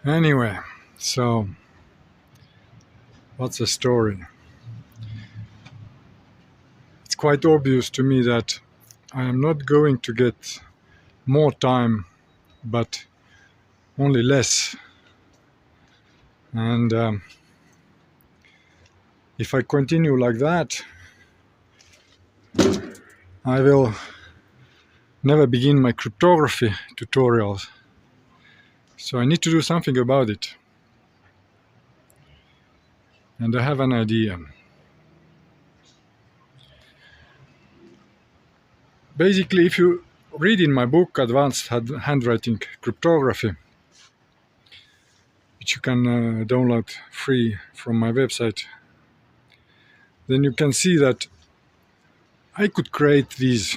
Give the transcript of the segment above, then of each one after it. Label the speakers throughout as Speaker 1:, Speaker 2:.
Speaker 1: Anyway, so what's the story? It's quite obvious to me that I am not going to get more time, but only less. And if I continue like that, I will never begin my cryptography tutorials. So I need to do something about it. And I have an idea. Basically, if you read in my book Advanced Handwriting Cryptography, which you can download free from my website, then you can see that I could create these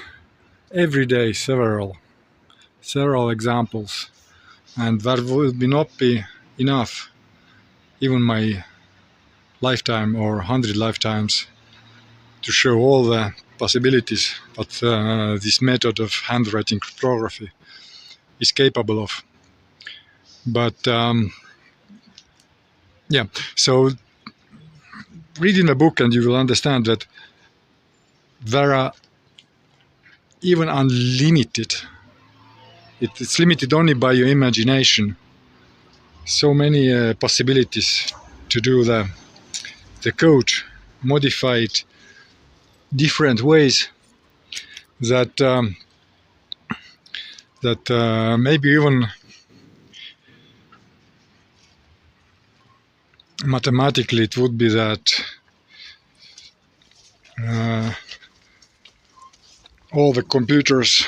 Speaker 1: every day, several examples, and that would not be enough, even my lifetime or 100 lifetimes, to show all the possibilities that this method of handwriting cryptography is capable of. But yeah, so reading the book and you will understand that there are even unlimited, it's limited only by your imagination, so many possibilities to do the code, modify it different ways that maybe even mathematically it would be that all the computers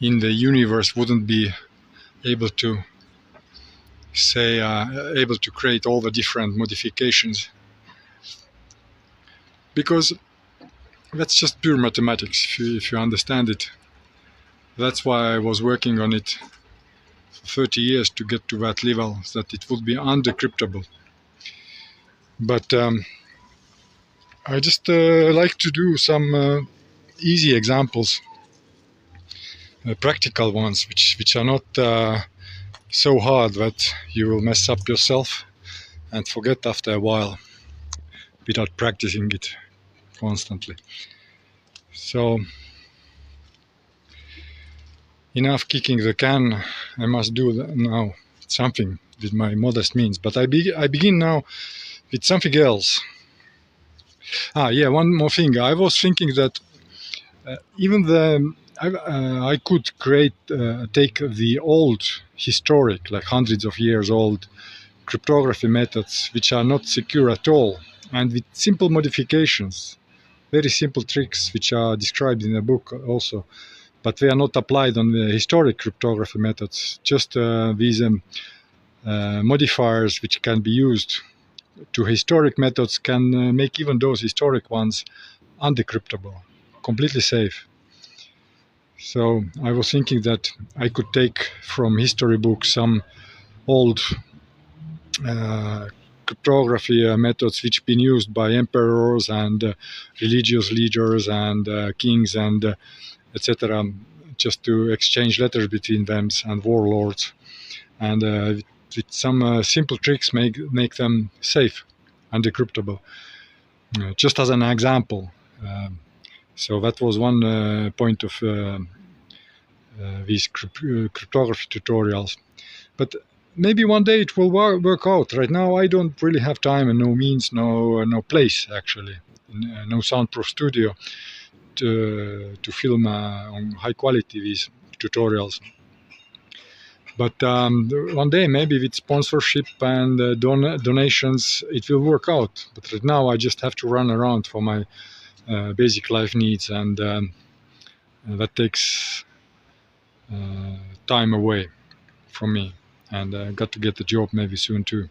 Speaker 1: in the universe wouldn't be able to able to create all the different modifications, because that's just pure mathematics if you understand it. That's why I was working on it for 30 years to get to that level, that it would be undecryptable. But I just like to do some easy examples, practical ones, which are not so hard that you will mess up yourself and forget after a while without practicing it constantly. So enough kicking the can. I must do now something with my modest means. But I begin now with something else. Yeah, one more thing. I was thinking that even I could take the old historic, like hundreds of years old cryptography methods, which are not secure at all, and with simple modifications, very simple tricks, which are described in the book also, but they are not applied on the historic cryptography methods, just these modifiers which can be used to historic methods can make even those historic ones undecryptable, completely safe. So I was thinking that I could take from history books some old cryptography methods which have been used by emperors and religious leaders and kings and etc., just to exchange letters between them and warlords, and with some simple tricks make them safe and decryptable, just as an example. So that was one point of these cryptography tutorials. But maybe one day it will work out. Right now I don't really have time and no means, no place actually, no soundproof studio to film on high quality these tutorials. But one day, maybe with sponsorship and donations, it will work out. But right now, I just have to run around for my basic life needs, and that takes time away from me. And I got to get the job maybe soon too,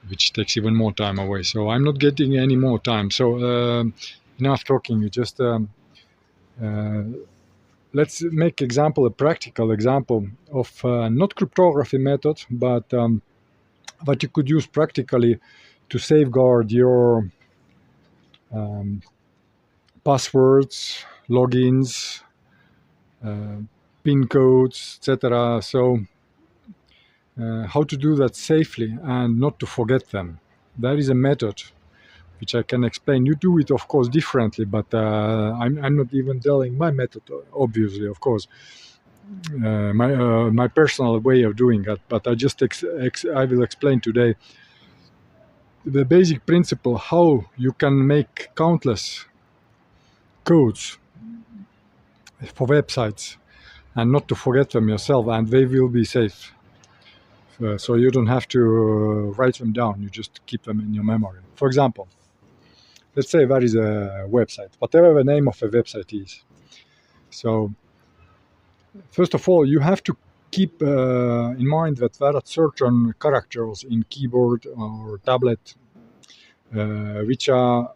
Speaker 1: which takes even more time away. So I'm not getting any more time. So enough talking. Just let's make a practical example of not cryptography method, but what you could use practically to safeguard your passwords, logins, pin codes, etc. So how to do that safely and not to forget them. There is a method which I can explain. You do it, of course, differently, but I'm not even telling my method, obviously, of course. My personal way of doing that, but I just I will explain today the basic principle how you can make countless codes for websites and not to forget them yourself, and they will be safe. So you don't have to write them down, you just keep them in your memory. For example, let's say there is a website, whatever the name of a website is. So first of all, you have to keep in mind that there are certain characters in keyboard or tablet which are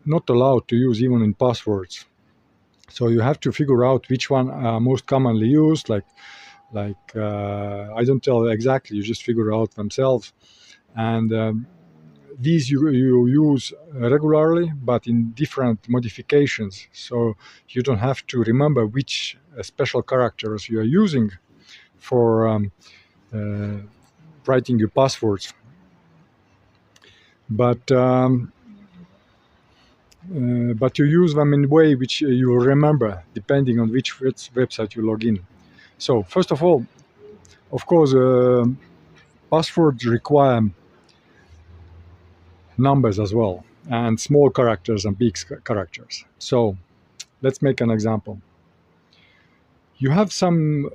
Speaker 1: not allowed to use even in passwords. So you have to figure out which one are most commonly used, like I don't tell exactly, you just figure out themselves. And these you use regularly, but in different modifications. So you don't have to remember which special characters you are using for writing your passwords. But you use them in a way which you will remember, depending on which website you log in. So first of all, of course, passwords require numbers as well, and small characters and big characters. So let's make an example. You have some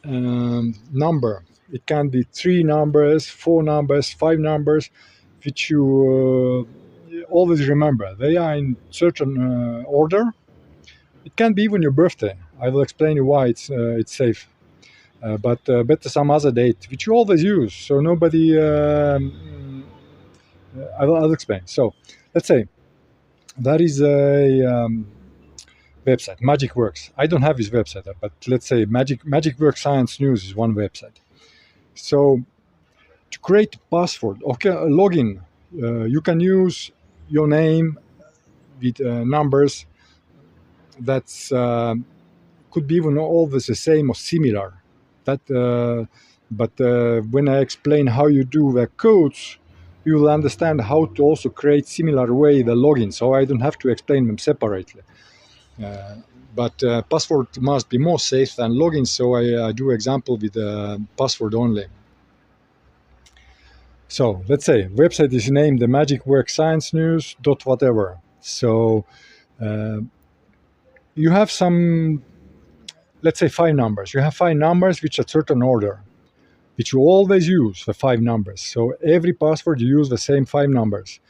Speaker 1: number. It can be 3 numbers, 4 numbers, 5 numbers, which you always remember. They are in certain order. It can be even your birthday. I will explain you why it's safe. But better some other date, which you always use, so nobody... I'll explain. So let's say that is a website, MagicWorks. I don't have this website, but let's say MagicWorks Science News is one website. So to create a password, okay, a login, you can use your name with numbers that's could be even always the same or similar. But when I explain how you do the codes, you will understand how to also create similar way the login, so I don't have to explain them separately. But password must be more safe than login, so I do example with password only. So let's say website is named the MagicWorks Science News dot whatever. So you have some, let's say 5 numbers. You have 5 numbers which are certain order, which you always use, the 5 numbers. So every password you use the same 5 numbers.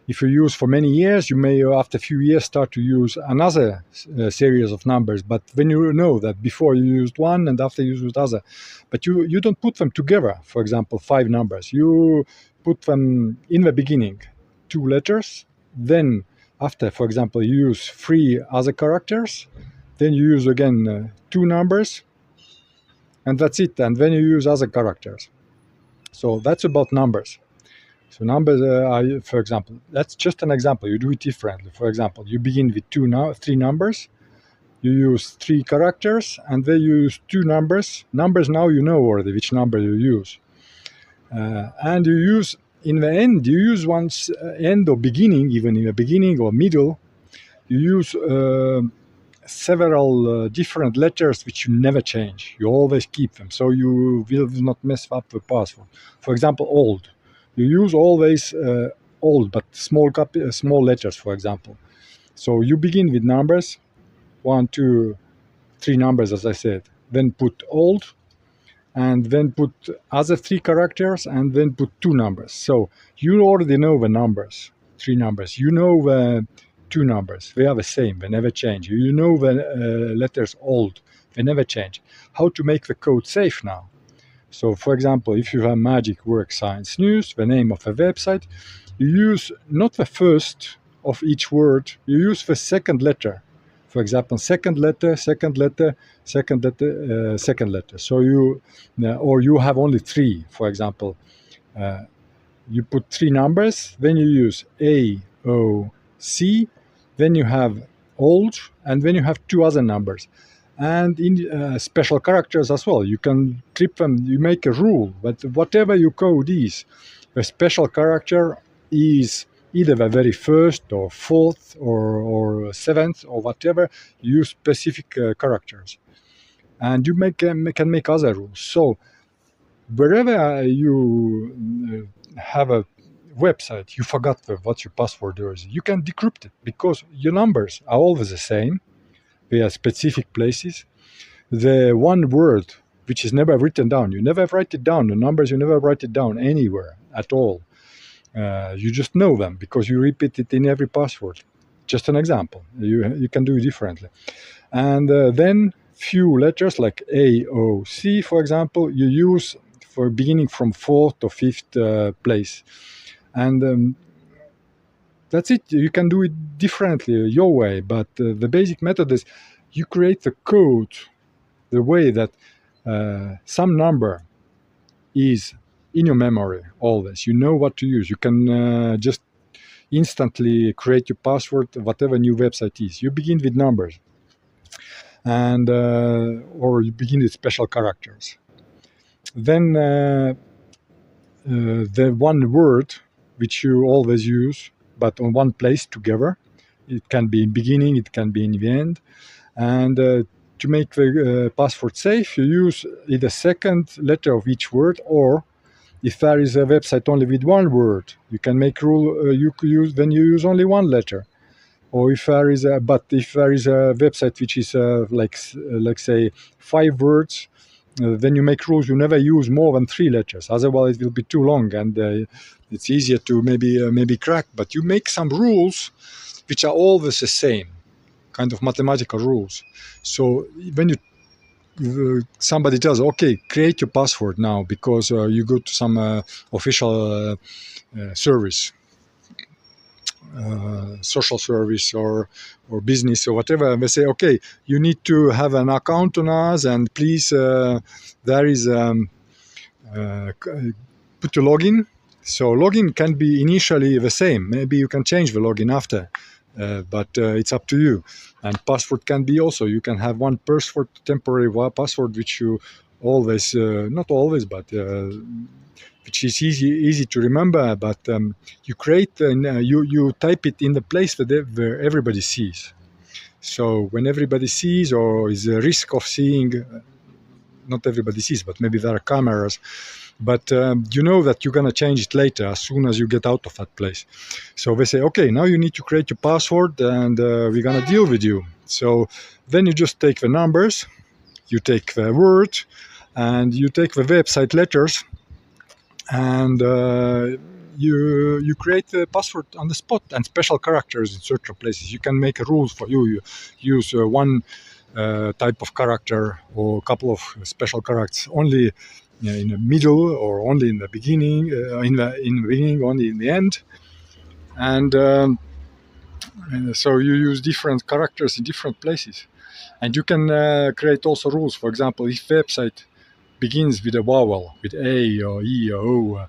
Speaker 1: If you use for many years, you may after a few years start to use another series of numbers, but when you know that before you used one and after you used other, but you don't put them together, for example, 5 numbers. You put them in the beginning, 2 letters, then after, for example, you use 3 other characters, then you use again 2 numbers, and that's it, and then you use other characters. So that's about numbers. So numbers are, for example, that's just an example. You do it differently. For example, you begin with 3 numbers, you use 3 characters, and then you use 2 numbers. Numbers now you know already which number you use. And you use, in the end, you use once end or beginning, even in the beginning or middle, you use several different letters which you never change. You always keep them, so you will not mess up the password. For example, old. You use always old, but small letters, for example. So you begin with numbers, 1, 2, 3 numbers, as I said. Then put old, and then put other 3 characters, and then put 2 numbers. So you already know the numbers, 3 numbers. You know the 2 numbers. They are the same. They never change. You know the letters old. They never change. How to make the code safe now? So, for example, if you have MagicWorks Science News, the name of a website, you use not the first of each word, you use the second letter. For example, second letter, second letter, second letter, second letter. So or you have only 3, for example. You put 3 numbers, then you use A, O, C, then you have old, and then you have 2 other numbers. and in special characters as well. You can clip them, you make a rule, but whatever your code is, a special character is either the very first or fourth or seventh or whatever. You use specific characters, and you can make other rules. So wherever you have a website, you forgot what your password is, you can decrypt it because your numbers are always the same. They are specific places. The one word which is never written down, you never write it down. The numbers, you never write it down anywhere at all. You just know them because you repeat it in every password. Just an example. You can do it differently. And then few letters like A, O, C, for example, you use for beginning from fourth or fifth place. And that's it. You can do it differently your way, but the basic method is you create the code the way that some number is in your memory always. You know what to use. You can just instantly create your password, whatever new website is. You begin with numbers, and or you begin with special characters. Then the one word which you always use, but on one place together. It can be in beginning, it can be in the end. And to make the password safe, you use either second letter of each word, or if there is a website only with one word, you can make rule you use then you use only one letter. Or if there is a website which is like say 5 words, then you make rules you never use more than 3 letters. Otherwise, it will be too long, and it's easier to maybe crack. But you make some rules which are always the same, kind of mathematical rules. So when somebody tells, okay, create your password now, because you go to some official service, social service or business or whatever, and they say, okay, you need to have an account on us, and please there is put a login. So login can be initially the same. Maybe you can change the login after, but it's up to you. And password can be also, you can have one password, temporary password, which you always, not always, but which is easy to remember, but you create and you type it in the place where everybody sees. So when everybody sees, or is a risk of seeing, not everybody sees, but maybe there are cameras, but you know that you're going to change it later as soon as you get out of that place. So they say, okay, now you need to create your password, and we're going to deal with you. So then you just take the numbers, you take the word, and you take the website letters, and you create the password on the spot, and special characters in certain places. You can make rules for you. You use one type of character or a couple of special characters only in the middle, or only in the beginning, in the beginning, only in the end. And so you use different characters in different places. And you can create also rules. For example, if website begins with a vowel, with A or E or O,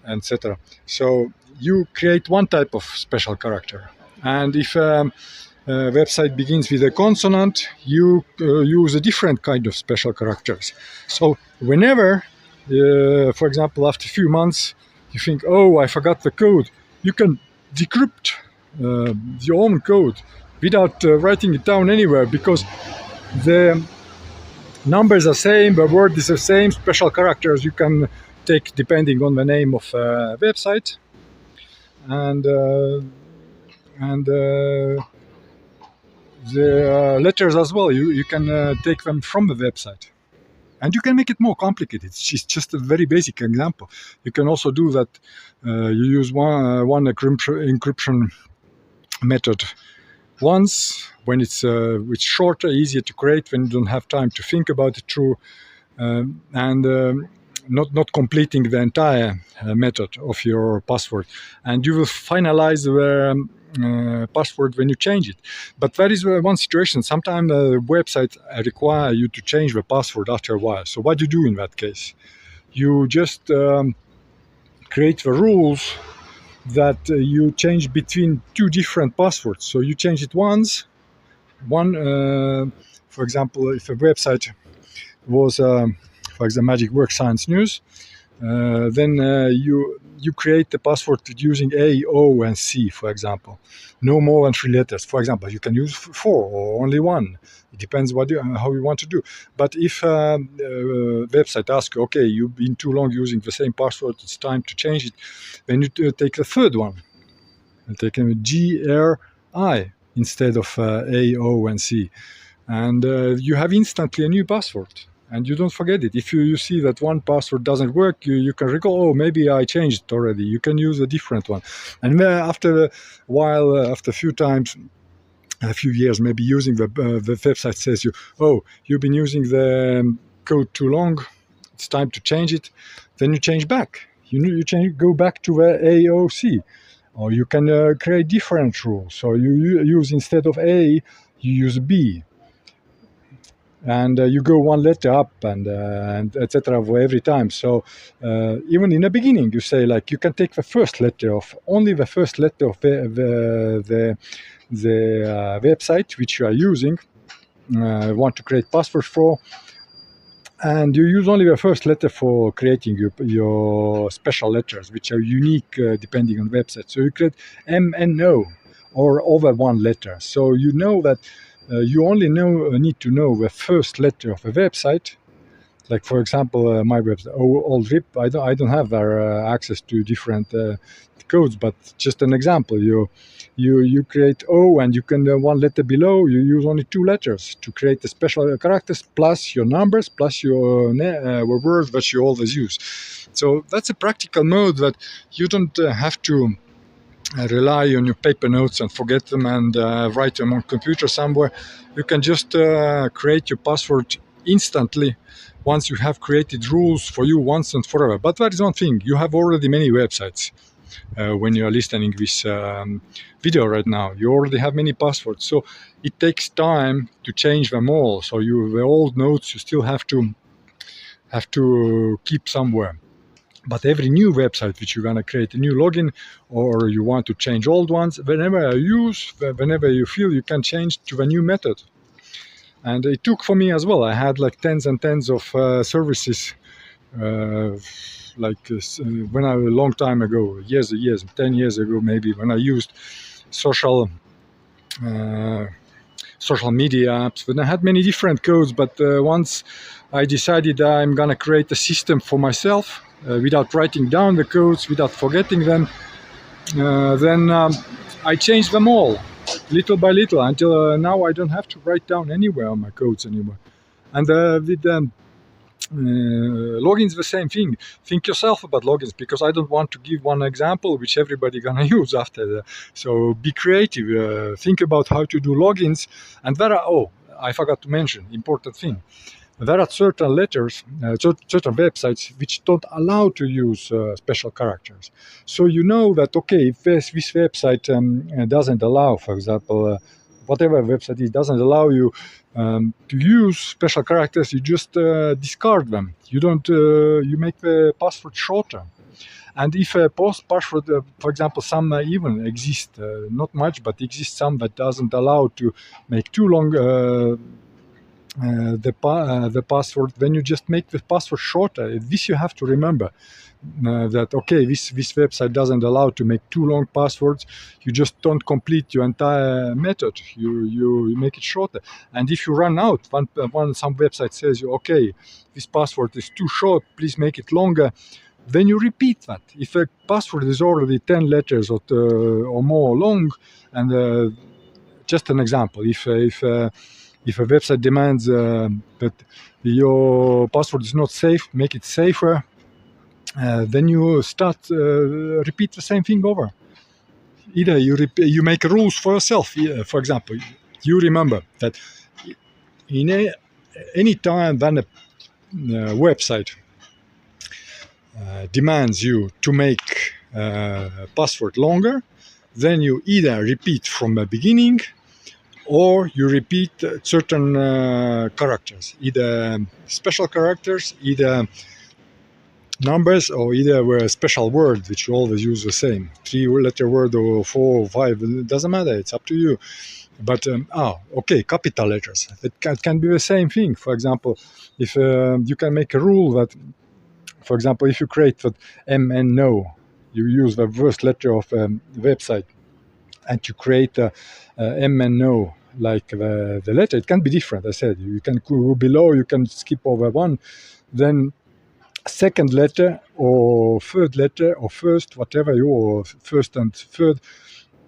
Speaker 1: etc. So you create one type of special character. And if website begins with a consonant, you use a different kind of special characters. So whenever, for example, after a few months, you think, oh, I forgot the code, you can decrypt your own code without writing it down anywhere, because the numbers are same, the word is the same, special characters you can take depending on the name of website, and the letters as well, you can take them from the website. And you can make it more complicated. It's just a very basic example. You can also do that. You use one encryption method once, when it's shorter, easier to create, when you don't have time to think about it through, and not completing the entire method of your password. And you will finalize the password when you change it. But there is one situation. Sometimes the website require you to change the password after a while. So what do you do in that case? You just create the rules that you change between 2 different passwords. So you change it once, one For example, if a website was, for example, Magic Work Science News, then you create the password using A, O, and C, for example. No more than 3 letters. For example, you can use 4 or only 1. It depends how you want to do. But if a website asks you, okay, you've been too long using the same password, it's time to change it, then you take the third one. And take GRI instead of A, O, and C. And you have instantly a new password. And you don't forget it. If you see that one password doesn't work, you can recall, oh, maybe I changed it already. You can use a different one. And after a while, after a few times, a few years, maybe using the website says you, oh, you've been using the code too long. It's time to change it. Then you change back. Go back to the AOC. Or you can create different rules. So you use, instead of A, you use B. And you go one letter up and etc. every time. So even in the beginning, you say like you can take the first letter of only the first letter of the website which you are using, want to create password for, and you use only the first letter for creating your special letters, which are unique depending on the website. So you create M and O, or over one letter. So you know that. You only need to know the first letter of a website. Like for example, my website, Oldrip. I don't have access to different codes, but just an example. You create O, and you can one letter below. You use only 2 letters to create the special characters, plus your numbers, plus your words that you always use. So that's a practical mode that you don't have to rely on your paper notes and forget them and write them on computer somewhere. You can just create your password instantly once you have created rules for you once and forever. But there is one thing, you have already many websites when you are listening this video right now. You already have many passwords, so it takes time to change them all. So the old notes you still have to keep somewhere. But every new website which you're going to create a new login, or you want to change old ones, whenever you feel, you can change to the new method. And it took for me as well. I had like tens and tens of services, when a long time ago, years, 10 years ago maybe, when I used social media apps, when I had many different codes. But once I decided I'm going to create a system for myself, without writing down the codes, without forgetting them, then I changed them all, little by little, until now I don't have to write down anywhere on my codes anymore. And with logins, the same thing. Think yourself about logins, because I don't want to give one example which everybody gonna use after. So be creative. Think about how to do logins. And I forgot to mention important thing. There are certain letters, certain websites which don't allow to use special characters. So you know that, okay, if this website doesn't allow, for example, whatever website it doesn't allow you to use special characters, you just discard them. You don't. You make the password shorter. And if a password, for example, some even exist, not much, but exist some that doesn't allow to make too long the password, then you just make the password shorter. This you have to remember, that okay, this website doesn't allow to make too long passwords. You just don't complete your entire method. You make it shorter. And if you run out, some website says you, okay, this password is too short, please make it longer, then you repeat that. If a password is already 10 letters or more long, and just an example, if a website demands that your password is not safe, make it safer, then you start repeat the same thing over. Either you make rules for yourself. For example, you remember that in any time when a website demands you to make password longer, then you either repeat from the beginning, or you repeat certain characters, either special characters, either numbers, or either a special word, which you always use the same 3-letter word or 4 or 5. It doesn't matter. It's up to you. But okay, capital letters. It can be the same thing. For example, if you can make a rule that, for example, if you create that M and no, you use the first letter of a website, and you create M and no like the letter. It can be different. I said you can go below. You can skip over one, then second letter or third letter or first, whatever you, or first and third,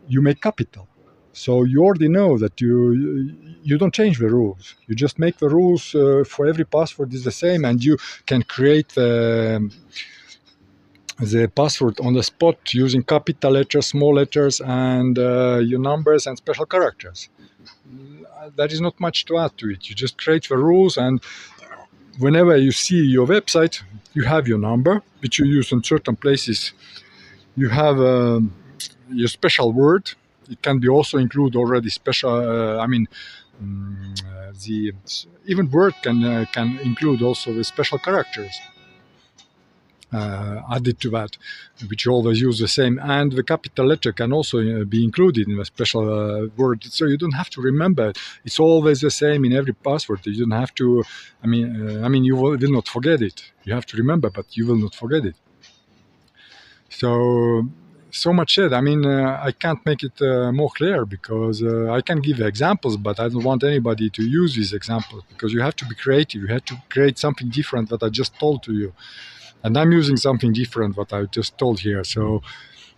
Speaker 1: you make capital. So you already know that you don't change the rules. You just make the rules for every password is the same, and you can create the password on the spot using capital letters, small letters, and your numbers and special characters. There is not much to add to it. You just create the rules, and whenever you see your website, you have your number, which you use in certain places. You have your special word. It can be also include already special. The even word can include also the special characters added to that, which you always use the same. And the capital letter can also be included in the special word, so you don't have to remember it. It's always the same in every password. You don't have to. You will not forget it. You have to remember, but you will not forget it. So much said. I can't make it more clear, because I can give examples, but I don't want anybody to use these examples, because you have to be creative. You have to create something different that I just told to you. And I'm using something different what I just told here. So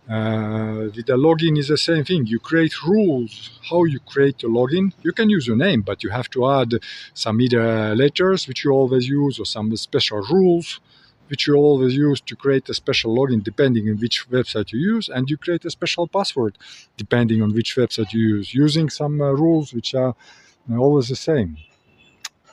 Speaker 1: with the login is the same thing. You create rules how you create a login. You can use your name, but you have to add some either letters, which you always use, or some special rules, which you always use to create a special login depending on which website you use. And you create a special password depending on which website you use, using some rules which are always the same.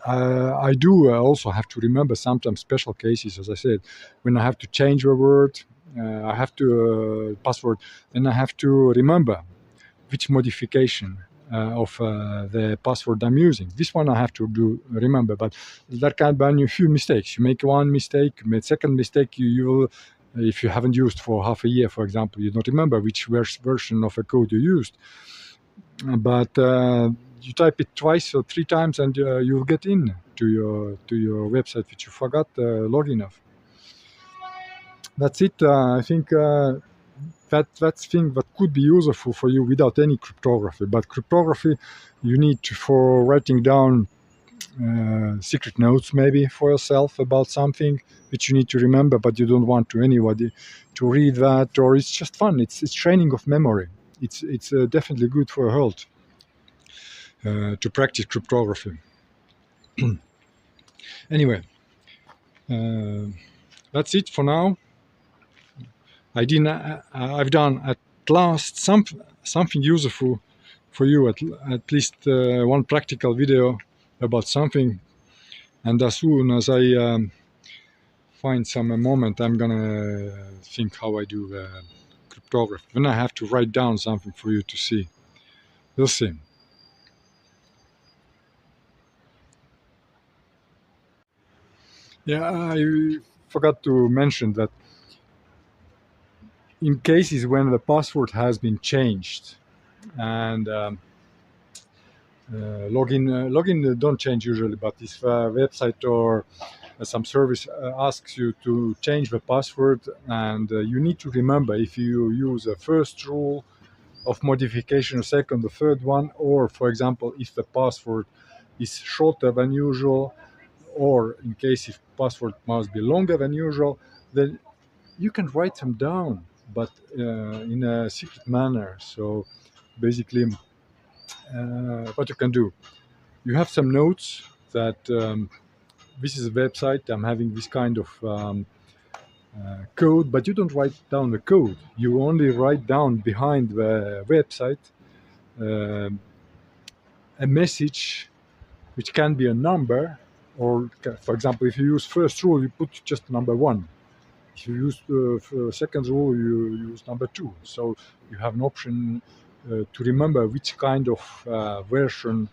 Speaker 1: I do also have to remember sometimes special cases, as I said, when I have to change a word, I have to password, then I have to remember which modification of the password I'm using. This one I have to remember, but there can be a few mistakes. You make one mistake, make second mistake, you will, if you haven't used for half a year, for example, you don't remember which version of a code you used. But you type it twice or three times, and you'll get in to your website which you forgot login of. That's it. I think that's thing that could be useful for you without any cryptography. But cryptography, you need for writing down secret notes maybe for yourself about something which you need to remember, but you don't want anybody to read that, or it's just fun. It's training of memory. It's definitely good for health to practice cryptography. Anyway, that's it for now. I've done at last something useful for you, at least one practical video about something. And as soon as I find some moment, I'm gonna think how I do cryptography. Then I have to write down something for you to see. We'll see. Yeah, I forgot to mention that in cases when the password has been changed and login don't change usually, but if a website or some service asks you to change the password, and you need to remember if you use a first rule of modification, a second, the third one, or for example, if the password is shorter than usual, or in case if password must be longer than usual, then you can write them down, but in a secret manner. So basically, what you can do, you have some notes that this is a website, I'm having this kind of code, but you don't write down the code. You only write down behind the website a message which can be a number, or for example, if you use first rule, you put just number 1. If you use second rule, you use number 2. So you have an option to remember which kind of version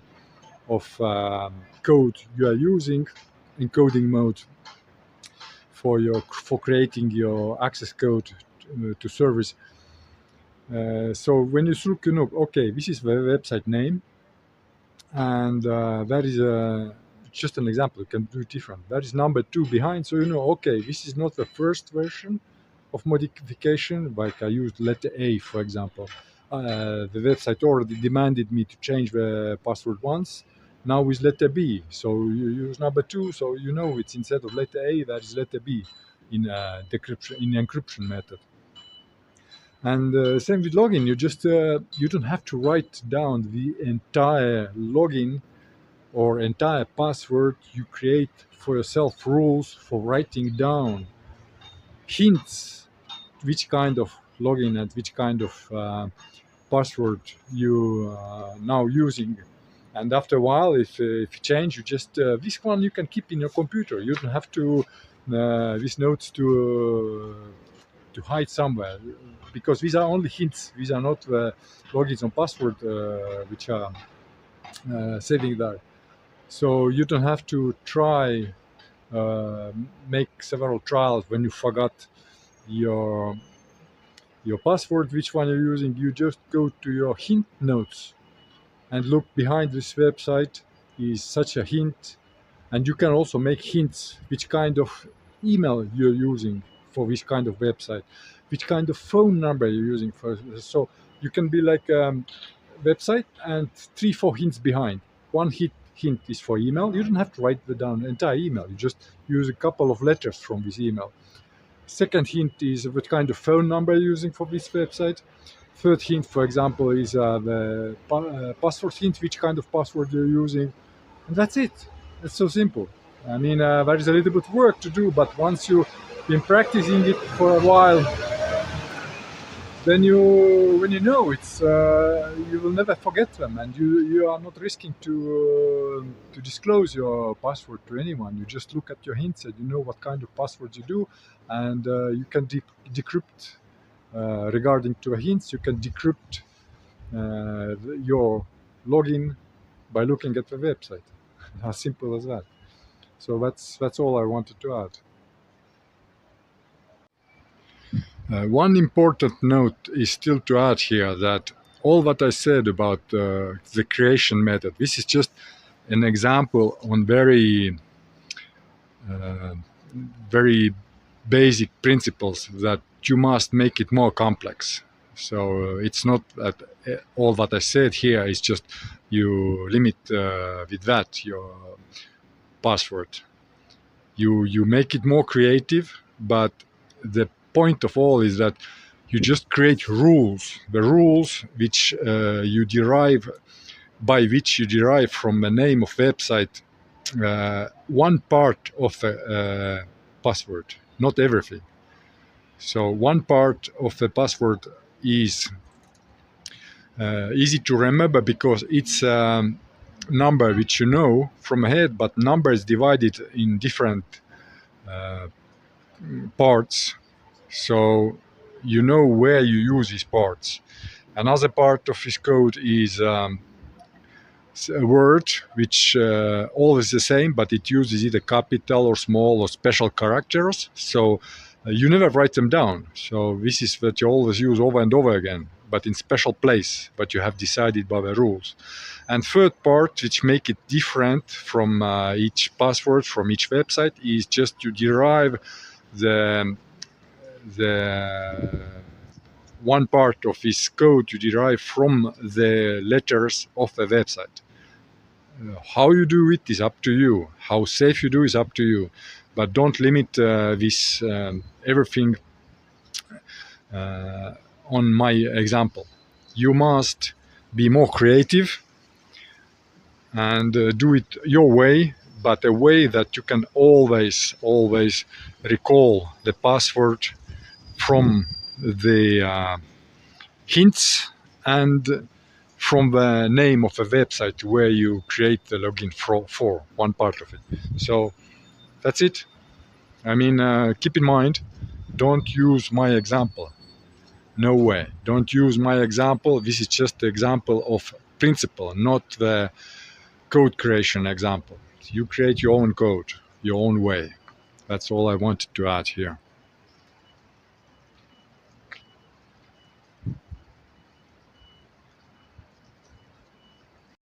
Speaker 1: of code you are using, encoding mode, for creating your access code to service. So when you look, okay, this is the website name, and that is just an example. You can do it different. That is number 2 behind, so you know, okay, this is not the first version of modification. Like I used letter A, for example. The website already demanded me to change the password once. Now with letter B, so you use number 2, so you know it's instead of letter A, that is letter B in decryption, in encryption method. And same with login. You just you don't have to write down the entire login or entire password. You create for yourself rules for writing down hints which kind of login and which kind of password you now using. And after a while, if you change, you just this one you can keep in your computer. You don't have to these notes to hide somewhere, because these are only hints. These are not logins and password which are saving there. So you don't have to try make several trials when you forgot your password, which one you're using. You just go to your hint notes and look behind this website is such a hint, and you can also make hints which kind of email you're using for this kind of website, which kind of phone number you're using for. So you can be like website and 3-4 hints behind. One hint is for email. You don't have to write down the entire email. You just use a couple of letters from this email. Second hint is what kind of phone number you're using for this website. Third hint, for example, is the password hint, which kind of password you're using. And that's it. It's so simple. I mean, there is a little bit of work to do, but once you've been practicing it for a while, then when you know it's, you will never forget them, and you are not risking to disclose your password to anyone. You just look at your hints and you know what kind of passwords you do, and you can decrypt regarding to hints. You can decrypt your login by looking at the website. As simple as that. So that's all I wanted to add. One important note is still to add here, that all what I said about the creation method, this is just an example on very basic principles that you must make it more complex. So it's not that all what I said here is just you limit with that your password. You make it more creative, but the point of all is that you just create rules, the rules which you derive, by which you derive from the name of website one part of the password, not everything. So one part of the password is easy to remember because it's number which you know from ahead, but number is divided in different parts, so you know where you use these parts. Another part of this code is a word which always the same, but it uses either capital or small or special characters, so you never write them down. So this is what you always use over and over again, but in special place, but you have decided by the rules. And third part, which make it different from each password, from each website, is just to derive the one part of this code you derive from the letters of the website. How you do it is up to you. How safe you do is up to you. But don't limit this everything on my example. You must be more creative and do it your way, but a way that you can always recall the password from the hints and from the name of the website where you create the login for one part of it. So that's it. I mean, keep in mind, don't use my example. No way. Don't use my example. This is just the example of principle, not the code creation example. You create your own code, your own way. That's all I wanted to add here.